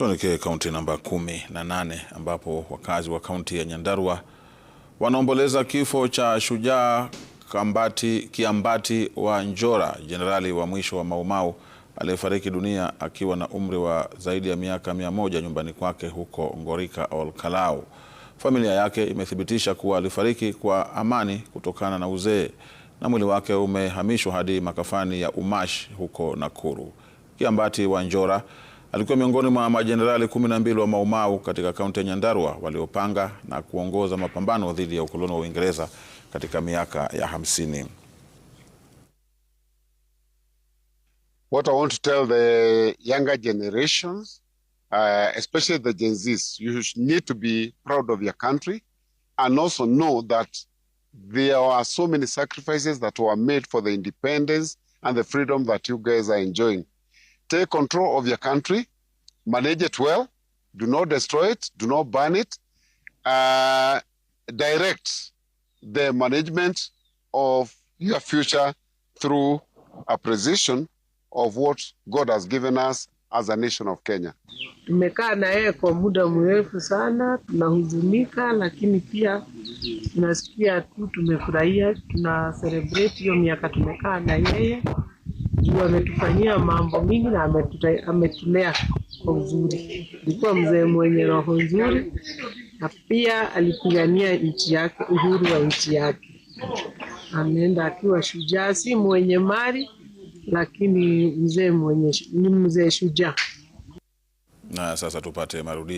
Tuelekee kaunti namba 18 ambapo wakazi wa kaunti ya Nyandarua wanaomboleza kifo cha shujaa Kiambati wa Njora, jenerali wa mwisho wa Mau Mau aliyefariki dunia akiwa na umri wa zaidi ya miaka 100 nyumbani kwake huko Ngorika Ol Kalou. Familia yake imethibitisha kuwa alifariki kwa amani kutokana na uzee na mwili wake umehamishwa hadi makafani ya Umash huko Nakuru. Kiambati wa Njora alikuwa miongoni mwa majenerali 12 wa Mau Mau katika kaunti ya Nyandarua waliopanga na kuongoza mapambano dhidi ya ukoloni wa Uingereza katika miaka ya 50. What I want to tell the younger generations, especially the Gen Zs, you need to be proud of your country and also know that there are so many sacrifices that were made for the independence and the freedom that you guys are enjoying. Take control of your country, manage it well, do not destroy it, do not burn it, direct the management of your future through appreciation of what God has given us as a nation of Kenya. Tumekaa na yeye kwa muda mrefu sana, tunahuzunika lakini pia tunasikia tu tumefurahia, tuna celebrate hiyo miaka tumekaa na yeye. Ametufanyia mambo mingi na ametulea kwa uzuri. Alikuwa mzee mwenye roho nzuri na pia alipigania nchi yake, uhuru wa nchi yake. Ameenda akiwa shujaa, si mwenye mali lakini mzee shujaa. Na sasa tupate marudio.